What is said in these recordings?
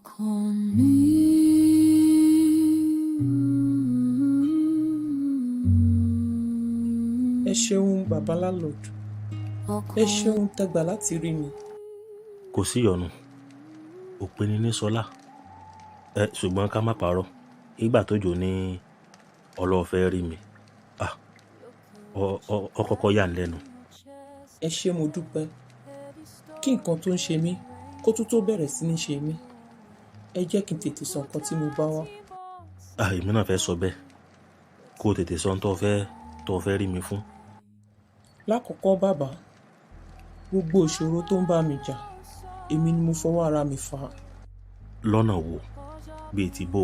ọkàn mi. Ẹ ṣeun bàbá landlord, ẹ ṣeun tẹgbà láti rí mi. kò sí ìyọnu òpin ní sọlá ṣùgbọ́n ká má parọ́ ìgbà tójò ní ọlọ́ọ̀fẹ́ rí mi ọkọ̀ọ̀kọ̀ yà ń lẹ́nu. Ẹ ṣé mo dúpẹ́. Kí nǹkan tó ń ṣe mí kó tó bẹ̀rẹ̀ sí ní ṣe mí, ẹ jẹ́ kí n tètè sọ nǹkan tí mo bá wá. Èmi náà fẹ́ sọ bẹ́ẹ̀ kó o tètè sọ ohun tó fẹ́ rí mi fún. Lákọ̀ọ́kọ́ bàbá, gbogbo ìṣòro tó ń bá mi jà èmi ni mo fọwọ́ ara mi fà á. lọ́nà wo bíi ti bò?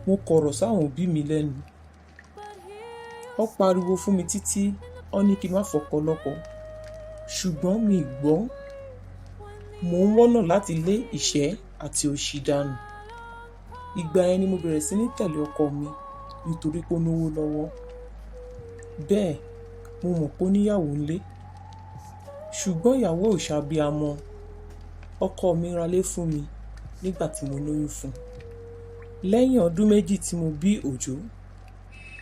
Mo kọ̀rọ̀ sáwọn òbí mi lẹ́nu. Wọ́n pariwo fún mi títí wọ́n ní kí n má fọkọ lọ́kọ, ṣùgbọ́n mi ì gbọ́. Mò ń wọ́nà láti lé ìṣẹ́ àti òṣì dànù. Ìgbà yẹn ni mo bẹ̀rẹ̀ sí ní tẹ̀lé ọkọ mi nítorí pé ó lówó lọ́wọ́. Bẹ́ẹ̀ mo mọ̀ pé ó níyàwó ńlé, ṣùgbọ́n ìyàwó ò ṣàbíamọ. Ọkọ mi ralé fún mi nígbà tí mo lóyún fún un. Lẹ́yìn ọdún méjì tí mo bí Òjó,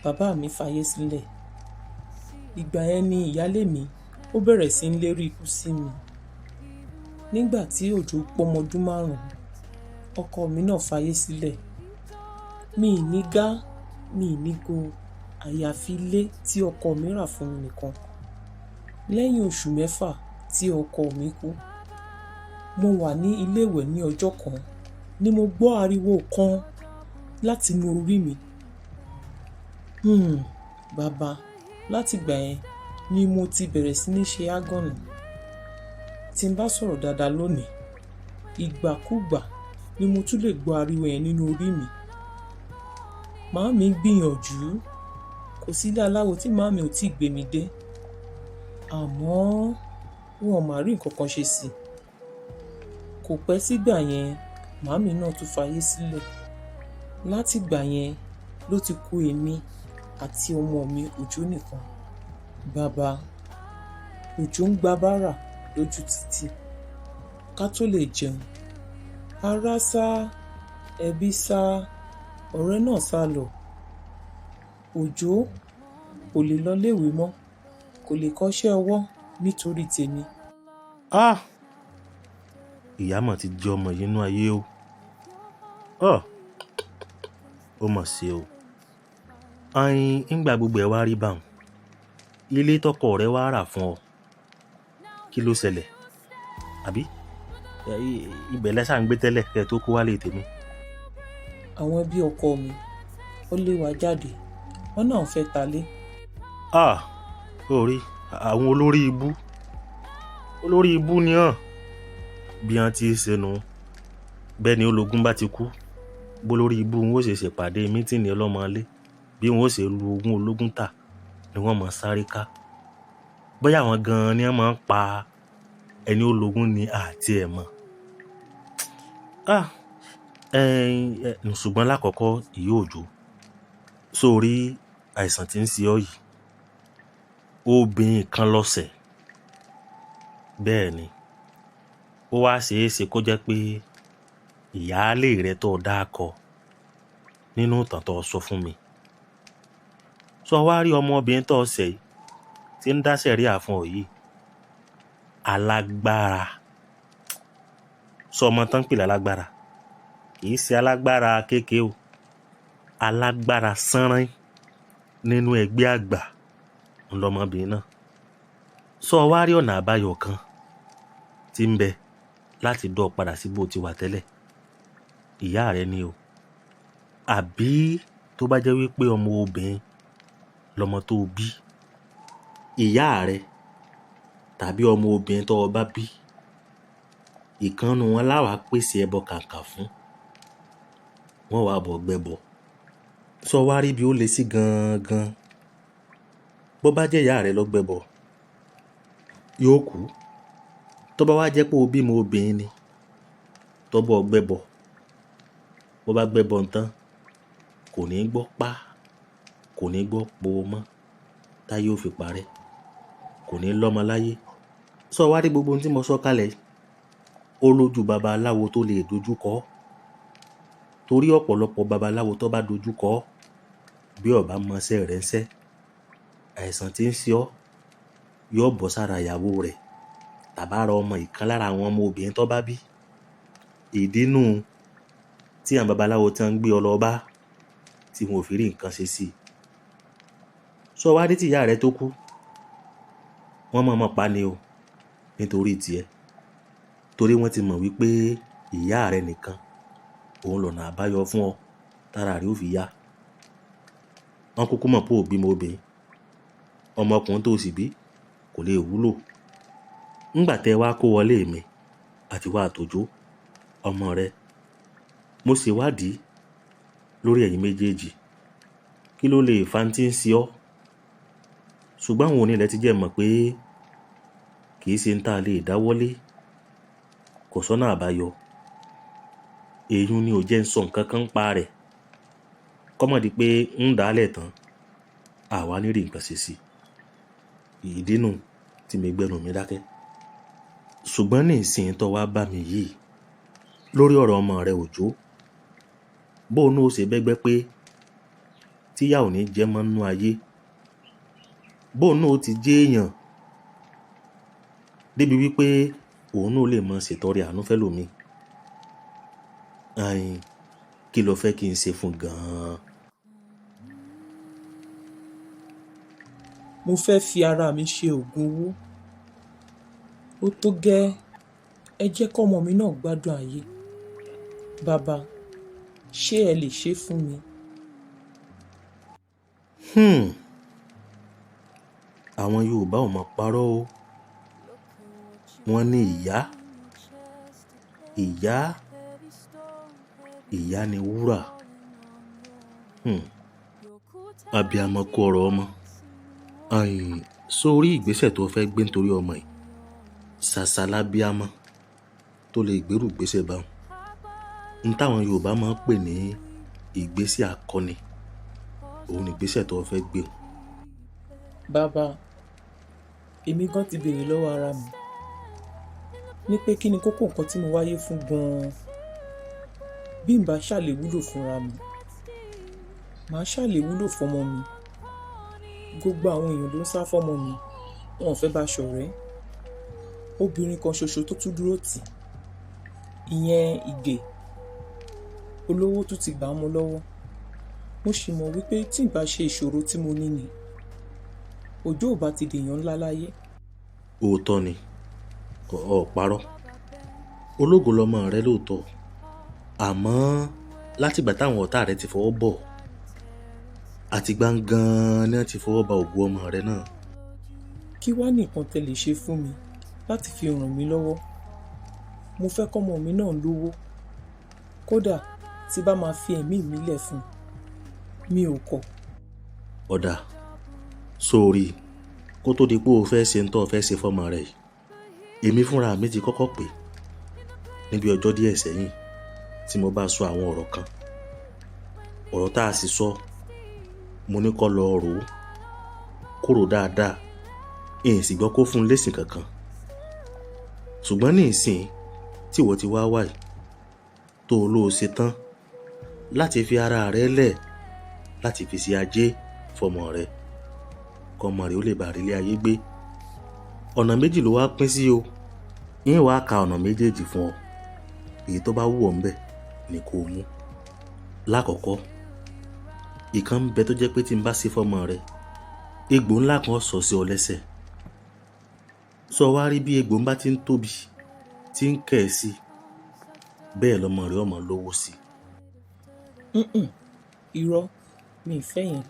bàbá mi fayé sílẹ̀. Ìgbà yẹn ni ìyálé mi ó bẹ̀rẹ̀ sí ń lérí ikú sí mi. Nígbà tí Òjó pọ́mọ ọdún 5, ọkọ mi náà fayé sílẹ̀. Mi ì ní gá, mi ì ní go, àyàfi ilé tí ọkọ mi rà fún mi nìkan. Lẹ́yìn oṣù 6 tí ọkọ mi kú, mo wà ní ilé ìwẹ̀ ní ọjọ́ kan ni mo gbọ́ ariwo kan láti inú orí mi. Bàbá, látìgbà yẹn ni mo ti bẹ̀rẹ̀ sí ní ṣe ágọ̀nà. Tí n bá sọ̀rọ̀ dáadáa lónìí, ìgbàkúgbà ni mo tún lè gbọ́ ariwo yẹn nínú orí mi. Màámi ń gbìyànjú, kò sí ilé aláwo tí màámi ò tíì gbé mi dé, àmọ́ wọn ò máa rí nǹkan kan ṣe sí i. Kò pẹ́ sígbà yẹn màámi náà tún fayé sílẹ̀. Látìgbà yẹn ló ti kù èmi àti ọmọ mi Òjó nìkan. Bàbá, Òjó ń gba bárà lójú títì ká tó lè jẹun. Ará sá, ẹbí sá, ọ̀rẹ́ náà sá lọ. Òjó kò lè lọ léèwé mọ́, kò lè kọ́ṣẹ́ ọwọ́ nítorí tèmi. Ìyá mà ti jẹ ọmọ yìí nínú ayé o. Ó mà ṣe o. Ńgbà gbogbo ẹ̀ wá rí báwọn, ilé tọkọ rẹ wá rà fún ọ, kí ló ṣẹlẹ̀? Àbí ibẹ̀ lẹ́sà ń gbé tẹ́lẹ̀ kẹ́ ẹ tó kó wálé tèmi. Àwọn ẹbí ọkọ mi ó lé wa jáde, wọ́n náà fẹ́ talé. Orí àwọn olórí ibú ni hàn bí wọ́n ti ṣe nu. Bẹ́ẹ̀ ni ológun bá ti kú, bó lórí ibú wọn ó ṣe ṣèpàdé mítìnì ọlọ́mọlé bí wọn ó ṣe lu ogún ológun tà ni wọ́n máa sáré ká. Bóyá àwọn gan-an ni wọ́n máa ń pa ẹni ológun ni àti ẹ̀ mọ̀. Ṣùgbọ́n lákọ̀ọ́kọ́ ìyá Òjó, sórí àìsàn tí ń ṣe ọ́ yìí, obìnrin kan lọ́sẹ̀. Bẹ́ẹ̀ ni ó wá ṣeéṣe kó jẹ́ pé ìyáálé rẹ tó dákọ nínú ìtàn tó sọ fún mi. Sọ wá rí ọmọbìnrin tó ṣẹ̀ yìí tí ń dá sẹ̀ríà fún ọ yìí, alágbára. Sọ ọmọ tán pè lálágbára, kì í ṣe alágbára kékeré o, alágbára sánrán nínú ẹgbẹ́ àgbà ńlọmọbìnrin náà. Sọ wá rí ọ̀nà àbáyọ kan tí ń bẹ láti dọ́ padà sí bó ti wà tẹ́lẹ̀. Ìyá rẹ ni o, àbí tó bá jẹ́ wípé ọmọ obìnrin lọmọ tó bí, ìyá rẹ tàbí ọmọ obìnrin tó bá bí, ìkànnù wọn láwàá pèsè ẹbọ kàǹkà fún, wọn wàá bọ̀ gbẹbọ. Sọ wá rí bí ó le sí gangan. Bó bá jẹ́ ìyá rẹ ló gbẹbọ, yóò kú. Tó bá wá jẹ́ pé o bímọ obìnrin ni tó bọ́ gbẹbọ, bó bá gbẹbọ tán kò ní gbọ́ pa, kò ní gbọ́ po mọ́ táyé ó fi parẹ́, kò ní lọ́mọ láyé. Sọ wá rí gbogbo ohun tí mo sọ kalẹ̀, ó lójú babaláwo tó lè dojúkọ, torí ọ̀pọ̀lọpọ̀ babaláwo tó bá dojúkọ bí ó bá mọṣẹ́ rẹ̀ ńṣẹ́, àìsàn tí ń ṣe ọ́ yóò bọ́ sára ìyàwó rẹ̀ tàbára ọmọ ìkan lára àwọn ọmọ obìnrin tó bá bí. Ìdínú tí àwọn babaláwo tí wọ́n ń gbé ọ lọ bá tí wọn ò fi rí nǹkan ṣe sí i. Sọ wá rí tí ìyá rẹ tó kú, wọ́n mọ̀ọ́mọ̀ pa ni o nítorí tiẹ̀, torí wọ́n ti mọ̀ wípé ìyá rẹ nìkan òun lọ̀nà àbáyọ fún ọ tára rẹ ó fi yá. Wọ́n kúkú mọ̀ pé ò bímọ obìnrin, ọmọkùnrin tó sì bí kò lè wúlò. Ńgbà tẹ́ wá kó wọlé mi àti wá àtòjó ọmọ rẹ, mo ṣèwádìí lórí ẹ̀yin méjèèjì kí ló lè fa tí ń ṣe ọ́, ṣùgbọ́n àwọn onílẹ̀ ti jẹ́ mọ̀ pé kì í ṣe ń tà lè dáwọ́lé, kò sọ́nà àbáyọ. Èyún ni ò jẹ́ ń sọ nǹkan kan pa rẹ̀ kọ́mọ̀dé pé ń dálẹ̀ tán àwa ní rí nǹkan ṣe sí i. Ìdínú tí mi gbẹnu mi dákẹ́. Ṣùgbọ́n ní ìsìn tó wá bá mi yìí lórí ọ̀rọ̀ ọmọ rẹ Òjó, bóun náà ó ṣe bẹ́gbẹ́ pé tíyà ò ní jẹ́ mọ́ nínú ayé, bóun náà ó ti jẹ́ èèyàn débi wípé òun náà lè máa ṣètọrẹ àánú fẹ́lòmíì. Ayin, kí lo fẹ́ kí n ṣe fún gan-an? Mo fẹ́ fi ara mi ṣe oògùn owó. Ó tó gẹ́, ẹ jẹ́ kọ́mọ mi náà gbádùn ayé. Bàbá, ṣé ẹ lè ṣe fún mi? Àwọn Yorùbá ò mọ̀ parọ́ o. Wọ́n ní ìyá ni wúrà. Abiyamọ kú ọ̀rọ̀ ọmọ. Sórí ìgbésẹ̀ tó fẹ́ gbé nítorí ọmọ yìí, ṣàṣà lábíamọ tó lè gbèrú ìgbésẹ̀ báwọn. N táwọn Yorùbá máa ń pè ní ìgbésẹ̀ akọni, òun ni ìgbésẹ̀ tó fẹ́ gbé. Bàbá, èmi gan ti béèrè lọ́wọ́ ara mi ní pé kí ni kókó nǹkan tí mo wáyé fún gan-an. Bí n bá ṣàlè wúlò fúnra mi, màá ṣàlè wúlò fọmọ mi. Gbogbo àwọn èèyàn ló ń sá fọ́mọ mi, wọn ò fẹ́ bá ṣọ̀rẹ́. Obìnrin kan ṣoṣo tó tún dúró tì, ìyẹn Ìgè, olówó tún ti gbà á mọ́ lọ́wọ́. Mo sì mọ̀ wípé tí n bá ṣe ìṣòro tí mo ní ni, Òjó ò bá ti dèèyàn ńlá láyé. Òótọ́ ni, ọ̀ parọ́. Ológo lọmọ rẹ lóòótọ́, àmọ́ látìgbà táwọn ọ̀tá rẹ ti fọwọ́ bọ̀ àti gbangàn ni wọ́n ti fọwọ́ ba ògo ọmọ rẹ náà. Kí wá nìkan tẹ́ lè ṣe fún mi láti fi ràn mí lọ́wọ́? Mo fẹ́ kọ́mọ mi náà lówó, kódà tí bá máa fi ẹ̀mí mi lẹ̀ fún mi ò kọ̀. Ọ̀dà sórí kó tó di pé o fẹ́ ṣe ń tọ́ fẹ́ ṣe fọ́mọ rẹ yìí, èmi fúnra mi ti kọ́kọ́ pè níbi ọjọ́ díẹ̀ sẹ́yìn tí mo bá sọ àwọn ọ̀rọ̀ kan. Ọ̀rọ̀ tá a sì sọ, mo ní kó lọ rò ó kúrò dáadáa, èyí sì gbọ́ kó fún un lésì kankan. Ṣùgbọ́n ní ìsìn tí ìwọ ti wá wáyìí tó o lóò ṣe tán láti fi ara rẹ lẹ̀ láti fi ṣe ajé fọmọ rẹ, kọmọ rẹ ó lè bá rí ilé ayé gbé. Ọ̀nà méjì ló wá pín sí o, yín wàá ka ọ̀nà méjèèjì fún ọ, èyí tó bá wù ọ́ ńbẹ̀ ni kó o mú. Lákọ̀ọ́kọ́, ìkan ń bẹ tó jẹ́ pé tí n bá ṣe fọmọ rẹ, egbò ńlá kan sọ sí ọ lẹ́sẹ̀. Sọ wá rí bí egbò ń bá ti ń tóbi tí ń kẹ̀ ẹ́ sí, bẹ́ẹ̀ lọmọ rẹ ọmọ lówó sí. Irọ́, mi ì fẹ́ yẹn.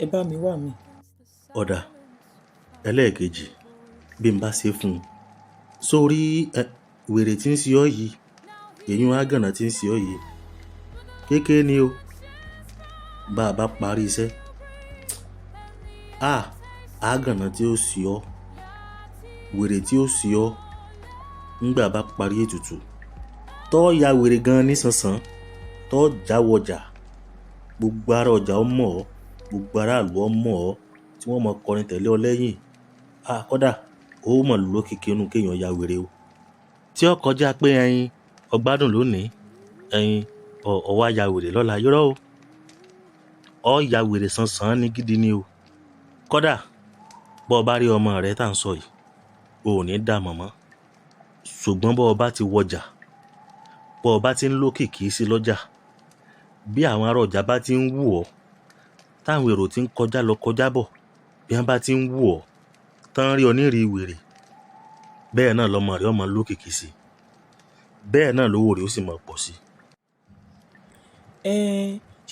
Ẹ bá mi wá mi. Ọ̀dà ẹlẹ́ẹ̀kejì, bí n bá ṣe fún un, sórí wèrè tí ń ṣe ọ́ yìí, èyún àgànà tí ń ṣe ọ́ yìí, kékeré ni o. Bá a bá parí iṣẹ́, àgànà tí ó ṣe ọ́, wèrè tí ó ṣe ọ́, ńgbà bá parí ètùtù, tọ́ ya wèrè gan nísànsán, tọ́ jáwọ́jà, gbogbo ara ọjà ó mọ̀ ọ́, gbogbo aráàlú ó mọ̀ ọ́, tí wọ́n mọ̀ kọrin tẹ̀lé ọ lẹ́yìn. Kódà ó mọ̀ lókìkí inú kéèyàn ya wèrè o. tí ó kọjá pé ẹyin ọgbádùn lónìí ẹyin ọwọ́ ya wèrè lọ́la yọrọ ọ ya wèrè sánsan ní gidi ni o. kódà bọ́ ọ bá rí ọmọ rẹ tá à ń sọ yìí o ò ní dà mọ̀mọ́, ṣùgbọ́n bọ́ ọ bá ti wọjà, bọ́ ọ bá ti ń lókìkí sí lọ́jà, bí àwọn ará ọjà bá ti ń wù ọ́, táwọn èrò ti ń kọjá lọ kọjá bọ̀, bí wọ́n bá ti ń wù ọ́ tán rí ọ nírìí wèrè, bẹ́ẹ̀ náà lọmọ rẹ ọmọ lókìkí sí, bẹ́ẹ̀ náà lówó rẹ ó sì máa pọ̀ sí.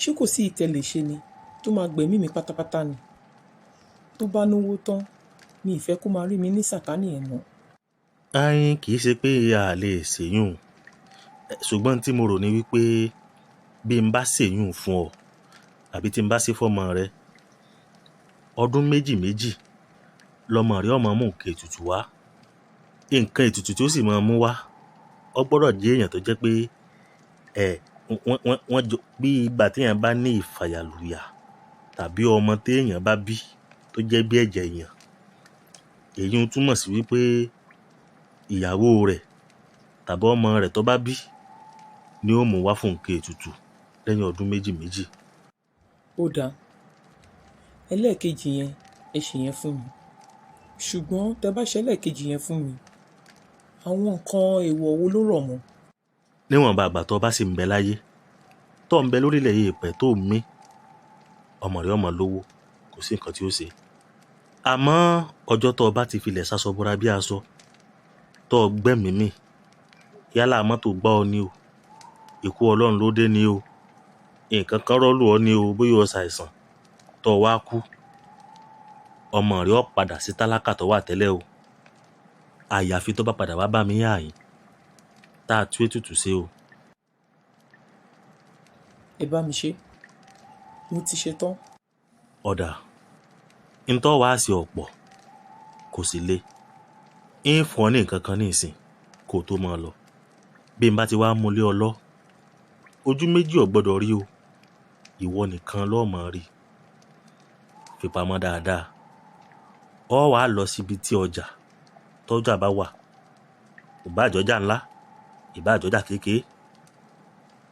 ṣé kò sí ìtẹ̀lẹ̀ ṣe ni tó máa gbẹ̀mí mi pátápátá ni? tó bá náwó tán mi ì fẹ́ kó máa rí mi ní sàkání ẹ̀ mọ́. ayin kì í ṣe pé a lè ṣèyún, ṣùgbọ́n tí mo rò ní wípé bí n bá ṣèyún fún ọ àbí tí n bá ṣe fọ́mọ rẹ, ọdún méjì lọmọ rẹ ọmọ mú nǹkan ètùtù wá. nǹkan ètùtù tí ó sì máa mú wá ọ gbọ́dọ̀ jẹ́ èèyàn tó jẹ́ pé wọ́n jọ bí ìgbà téèyàn bá ní ìfàyàlùyà tàbí ọmọ téèyàn bá bí tó jẹ́ bí ẹ̀jẹ̀ èèyàn. èyí ń túmọ̀ sí wípé ìyàwó rẹ̀ tàbí ọmọ rẹ̀ tó bá bí ni ó mú wá fún nǹkan ètùtù lẹ́yìn ọdún méjì. ó dáa, ẹlẹ́ẹ̀kejì yẹn ẹ ṣe yẹn fún mi, ṣùgbọ́n tẹ bá ṣe ẹlẹ́ẹ̀kejì yẹn fún mi, àwọn nǹkan èèwọ̀ wo ló rọ̀ mọ́? níwọ̀nba àgbà tó bá sì ń bẹ láyé tó ń bẹ lórílẹ̀ èèpẹ̀ tó ń mí, ọmọ rẹ̀ ọmọ lówó, kò sí nǹkan tí ó ṣe. àmọ́ ọjọ́ tó bá ti filẹ̀ sásọ bóra bí aṣọ tó gbẹ́mìí mì, yálà mọ́tò gbá ọ ní o, ikú ọlọ́run ló dé ní o, nǹkan kan rọ́ọ̀lù ọ ní o, bóyá o ṣàìsàn tó wá kú, ọmọ rẹ̀ ó padà sí tálákà tó wà tẹ́lẹ̀ o. àyàfi tó bá padà wá bá mi yá yín tá a tú ètùtù ṣe o. ẹ bá mi ṣe, mo ti ṣe tán. ọ̀dà ntọ́ wàá sí ọ̀pọ̀ kò sì le, ń fún ọ ní nǹkan kan ní ìsìn kó o tó máa lọ. bí n bá ti wá mú lé ọ lọ, ojú méjì ò gbọ́dọ̀ rí o, ìwọ nìkan ló máa rí. fipamọ́ dáadáa. ọ wàá lọ síbi tí ọjà tọ́jà bá wà, ìbá àjọjà ńlá ìbá àjọjà kékeré,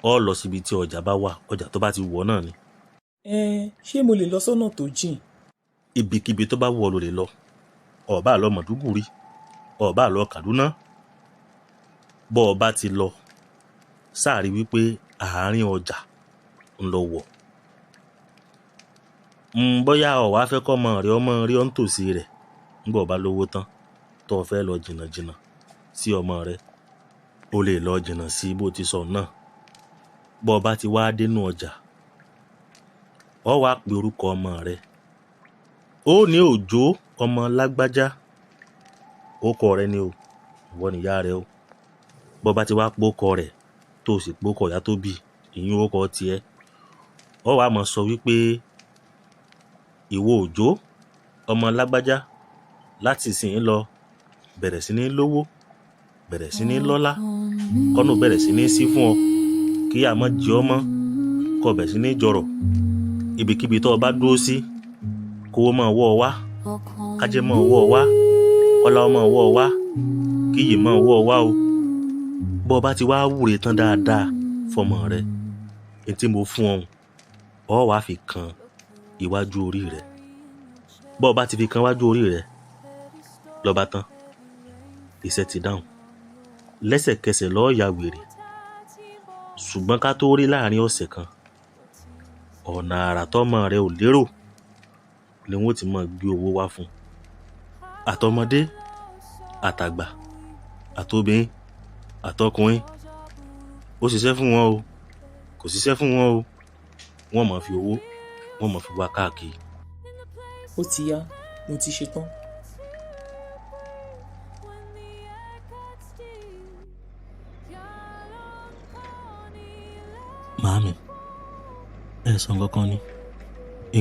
ọ lọ síbi tí ọjà bá wà, ọjà tó bá ti wọ̀ náà ni. ṣé mo lè lọ sọ́nà tó jìn? ibikíbi tó bá wù ọ́ ló lè lọ. ó bá lọ Mọ̀dúgùrí, ó bá lọ Kàdúná, bọ́ ọ bá ti lọ sáàrí wípé àárín ọjà ń lọ wọ̀. bóyá ó wá fẹ́ kọ́ ọmọ rẹ ọmọ rí ọ́ ń tòsí rẹ̀ nígbà ó bá lówó tán tó fẹ́ lọ jìnnà sí ọmọ rẹ, ó lè lọ jìnnà sí bó ti sọ náà. bọ́ ọ bá ti wá dénú ọjà, ọ wá pe orúkọ ọmọ rẹ, ó ní Òjó ọmọ lágbájá, orúkọ rẹ ni o, ìwọ nìyá rẹ o. bọ́ bá ti wá pókọ rẹ̀ tó o sì pókọ ìyá tó bí, ìyún orúkọ tiẹ̀, ọ wá máa sọ wípé ìwọ Òjó ọmọ lágbájá, láti ìsìn lọ bẹ̀rẹ̀ sí ní lówó, bẹ̀rẹ̀ sí ní lọ́lá, kọ́nù bẹ̀rẹ̀ sí ní sí fún ọ, kí àmọ́ jẹ ọmọ kó bẹ̀rẹ̀ sí ní jọrọ̀. ibikíbi tó o bá dúró sí, kówó máa wọ́ ọ wá, kájẹ́ máa wọ́ ọ wá, ọlá máa wọ́ ọ wá, kíyì máa wọ́ ọ wá o. bọ́ ọ bá ti wá wúre tán dáadáa fọmọ rẹ, èyí tí mo fún ọ wàá fi kan iwájú orí rẹ. bọ́ ọ bá ti fi kan iwájú orí rẹ, ló bá tán, iṣẹ́ ti dáhùn. lẹ́sẹ̀kẹsẹ̀ ló ya wèrè. ṣùgbọ́n ká tó rí láàrin ọ̀sẹ̀ kan, ọ̀nà àrà tọ́mọ rẹ ò lérò ni wọ́n ti máa gbé owó wá fún. àtọmọdé àtàgbà àtobìnrin àtọkùnrin, ó ṣiṣẹ́ fún wọn o, kò ṣiṣẹ́ fún wọn o, wọ́n máa fi owó wọ́n máa fi wá káàkiri. ó ti yá, mo ti ṣe tán. Màámi, ẹ sọ nǹkan kan ni,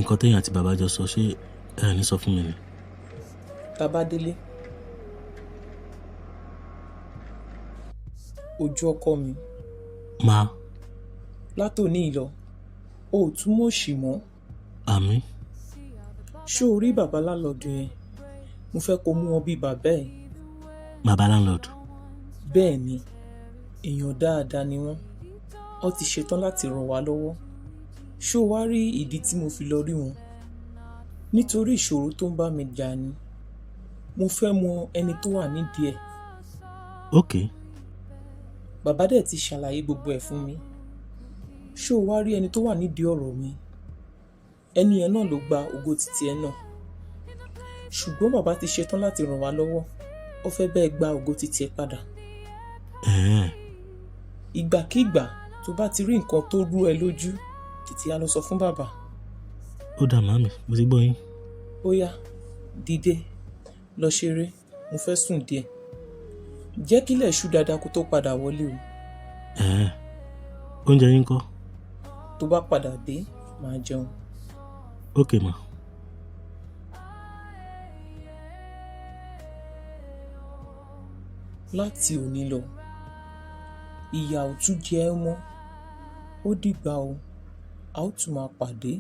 nǹkan téèyàn àti bàbá jọ sọ, ṣé ẹ ní sọ fún mi ni? tá bá délé, Ojú ọkọ mi, Máa, látòní ìlọ o ò tún mọ̀ òṣì mọ́. àmín. ṣó o rí bàbá láńlọ́ọ̀dù yẹn? mo fẹ́ kó mú wọn bíi bàbá ẹ̀. Bàbá láńlọ́ọ̀dù. Bẹ́ẹ̀ ni, èèyàn dáadáa ni wọ́n. Wọ́n ti ṣetán láti ràn wá lọ́wọ́. Ṣó wá rí ìdí tí mo fi lọ rí wọn? Nítorí ìṣòro tó ń bá mi jà ni. Mo fẹ́ mọ ẹni tó wà nídìí ẹ̀. Okay. Bàbá dẹ̀ ti ṣàlàyé gbogbo ẹ̀ fún mi. Ṣó wá rí ẹni tó wà nídìí ọ̀rọ̀ mi? Ẹni yẹn náà ló gba ògo títí ẹ náà. Ṣùgbọ́n bàbá ti ṣetán láti ràn wá lọ́wọ́. Ó fẹ́ bẹ́ẹ̀ gba ògo títí ẹ padà. Ìgbàkígbà tó bá ti rí nǹkan tó rú ẹ lójú, tètè á lọ sọ fún bàbá. Ó dà màmí, mo ti gbọ́ yín. Ó yá, dìde, lọ ṣeré, mo fẹ́ sùn díẹ̀. Jẹ́ kílẹ̀ ṣú dáadáa kó tó padà wọlé o. Oúnjẹ yín kọ́? Tó bá padà dé, máa jẹun. Okay ma. Láti òní lọ, ìyà ò tún jẹ ẹ́ mọ́. Ó dìgbà o, a ó tún máa pàdé.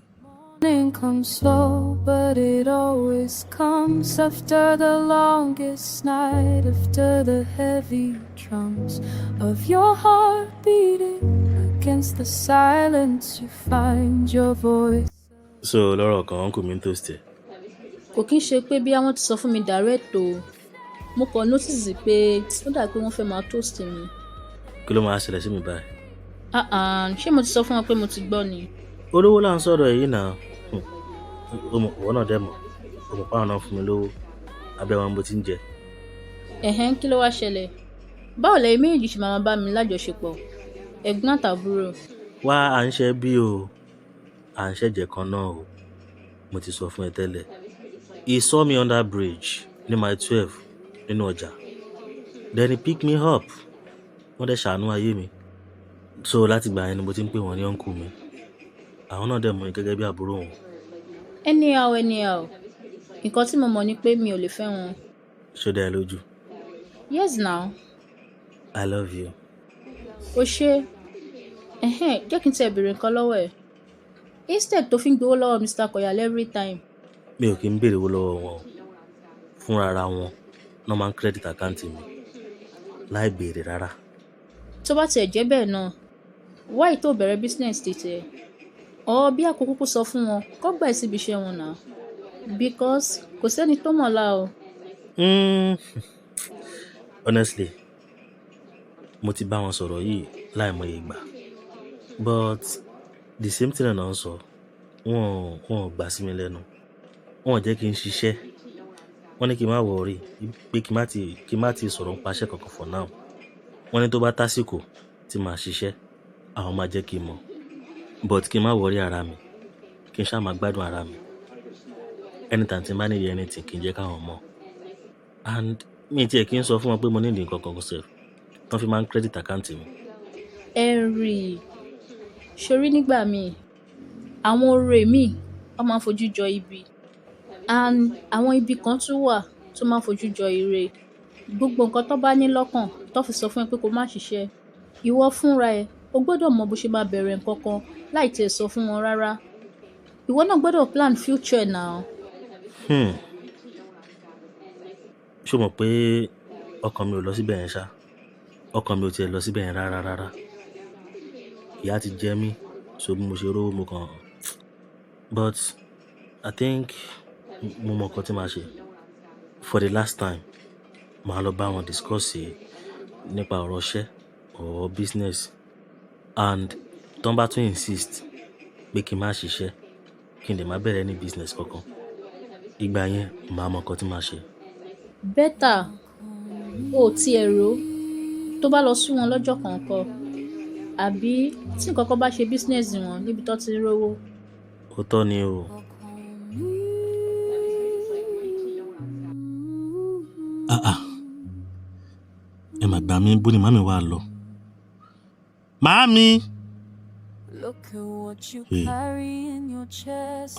Morning comes slow, but it always comes after the longest night, after the heavy drums of your heart beating against the silence. You find your voice. So lọ́rọ̀ kan kò mí tó ṣe. Kò kí ń ṣe pé bí àwọn ti sọ fún mi direct o. Mo kàn notice pé ó dà pé wọ́n fẹ́ máa toast mi. Kí ló máa ṣẹlẹ̀ sí mi báyìí? Ṣé mo ti sọ fún wọn pé mo ti gbọ́ ni? Olówó là ń sọ̀rọ̀ èyí náà. Òwò náà dẹ̀ mọ̀. Òmò pàwọn náà fún mi lówó. Abẹ́ wọn bó ti ń jẹ. Kí ló wá ṣẹlẹ̀? Báwo lẹ́yìn méjì ṣe máa bá mi lájọṣepọ̀? Ẹ̀gbọ́n àtàbúrò. Wá à ń ṣe bí o. À ń ṣẹ̀jẹ̀ kan náà o. Mo ti sọ fún ẹ tẹ́lẹ̀. He saw me under bridge ní mile 12 nínú ọjà. Then he picked me up. Wọ́n dẹ̀ ṣàánú ayé mi. So láti gbà yẹn ni mo ti ń pè wọ́n ní uncle mi. Àwọn náà dẹ̀ mọ̀ gẹ́gẹ́ bí àbúrò wọn. Anyhow. Nǹkan tí mo mọ̀ ni pé mi ò lè fẹ́ wọn. Ṣó dá ẹ lójú? Yes now. I love you. O ṣé. Jẹ́ kí n tẹ̀ bèrè nǹkan lọ́wọ́ ẹ̀. Instead tó fi ń gbowó lọ́wọ́ Mr. Koyal every time. Mi ò kí ń béèrè owó lọ́wọ́ wọn. Fúnra ara wọn náà máa ń credit account mi. Láì béèrè rárá. Tó bá tiẹ̀ jẹ́ bẹ́ẹ̀ náà, why tó bẹ̀rẹ̀ business tètè? Bí àkókò kò sọ fún wọn, kó gbà ẹ́ síbi iṣẹ́ wọn náà. Because kò sẹ́ni tó mọ̀ la o. Honestly, mo ti bá wọn sọ̀rọ̀ yìí láìmọye ìgbà. But the same thing náà ń sọ. Wọ́n ò gbà sí mi lẹ́nu. Wọ́n ò jẹ́ kí n ṣiṣẹ́. Wọ́n ní kí n má worry pé kí n má ti sọ̀rọ̀ nípa iṣẹ́ kankan for now. Wọ́n ní tó bá tásìkò tí màá ṣiṣẹ́, àwọn máa jẹ́ kí n mọ̀. But kí n má worry ara mi, kí n ṣáà máa gbádùn ara mi. Anytime tí n bá need anything kí n jẹ́ káwọn mọ̀. And mi tiẹ̀ kí n sọ fún wọn pé mo need nǹkan kan sef. Wọ́n fi máa ń credit account mi. Ṣorí nígbà míì, àwọn oore míì wọ́n máa ń fojú jọ ibi. And àwọn ibi kan tún wà tó máa ń fojú jọ ire. Gbogbo nǹkan tó bá ní lọ́kàn tó fi sọ fún ẹ pé kó má ṣiṣẹ́. Ìwọ fúnra ẹ, o gbọ́dọ̀ mọ bó ṣe máa bẹ̀rẹ̀ nǹkan kan láì tiẹ̀ sọ fún wọn rárá. Ìwọ náà gbọ́dọ̀ plan future now. Ṣó mọ̀ pé ọkàn mi ò lọ síbẹ̀ yẹn ṣá? Ọkàn mi ò tiẹ̀ lọ síbẹ̀ yẹn rárá. Ìyà ti jẹ mí, so bí mo ṣe rówó mo kàn. But I think mo mọ nǹkan tí màá ṣe. For the last time, màá lọ bá wọn discuss nípa ọ̀rọ̀ iṣẹ́ or business. And tó ń bá tún insist pé kí n má ṣiṣẹ́, kí n lè má bẹ̀rẹ̀ ní business kankan. Ìgbà yẹn màá mọ nǹkan tí màá ṣe. Better o ti ẹ̀rọ tó bá lọ sún wọn lọ́jọ́ kọ̀ọ̀kan. Àbí tí nǹkan kan bá ṣe business wọn níbi tó ti rówó. Òótọ́ ni o. Ẹ mà gbà mí, bó ni màmí wà lọ? Màmí!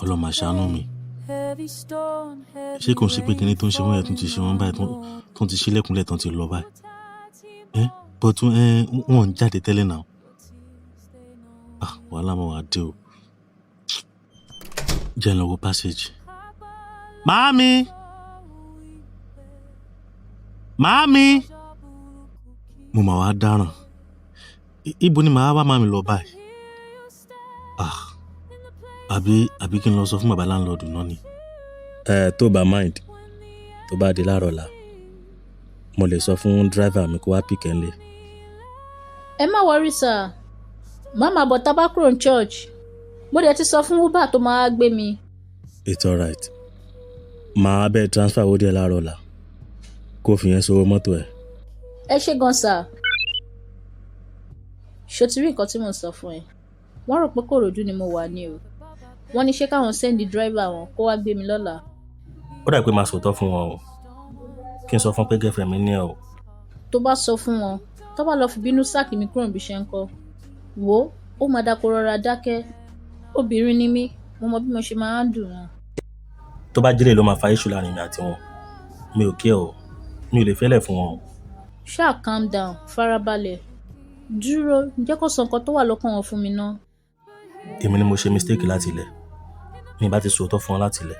Ọlọ́run máa ṣàánú mi. Ṣé kò ń ṣe pé kíní tó ń ṣe wọ́n yẹn tún ti ṣe wọ́n báyìí tó ń ti ṣílẹ̀kùnlẹ̀ tó ń ti lọ báyìí? But wọ́n ń jáde tẹ́lẹ̀ náà. Wàhálà mọ́ wá dé o. Jẹ́ ń lọ wo passage. Màámi! mo mà wá dáràn. Ibo ni màá wá máa mi lọ báyìí? Àbí kí n lọ sọ fún bàbá láńlọ́ọ̀dù náà ni. Tó bá mind, tó bá di láàárọ̀ ọ̀la, mo lè sọ fún dírẹ́fà mi kó wá pìkẹ́ ńlẹ̀. Ẹ má worry sir, màmá bọ̀ tá bá kúrò ní church, mo dẹ̀ ti sọ fún Uber tó máa gbé mi. It's alright. Màá bẹ́ẹ̀ transfer owó díẹ̀ láàárọ̀ ọ̀la kó fi yẹn sówó mọ́tò ẹ̀. Ẹ ṣé gan sir. Ṣó ti rí nǹkan tí mo sọ fún ẹ? Wọ́n rò pé Kòròdú ni mo wà ní o. Wọ́n ní ṣé káwọn sẹ́ndì dírẹ́fà wọn kó wá gbé mi lọ́la. Ó dà pé màá sòótọ́ fún wọn o. Kí n sọ fún pé girlfriend mi ní ẹ o. Tó bá sọ fún wọn, tó bá lọ fi bínú sáàkì mi kúrò níbi iṣẹ́ ńkọ́. Wò ó máa dáko rọra dákẹ́. Obìnrin ni mí, mo mọ bí mo ṣe máa ń dùn wọn. Tó bá jẹ́lẹ̀ ló máa fa issue láàrin mi àti wọn, mi ò kí ẹ o, mi ò lè fẹ́lẹ̀ fún wọn o. Ṣáà calm down, farabalẹ̀. Dúró, jẹ́ kó sọ nǹkan tó wà lọ́kàn wọn fún mi ná. Èmi ni mo ṣe mistake láti ilẹ̀, mi bá ti sòótọ́ fún wọn láti ilẹ̀.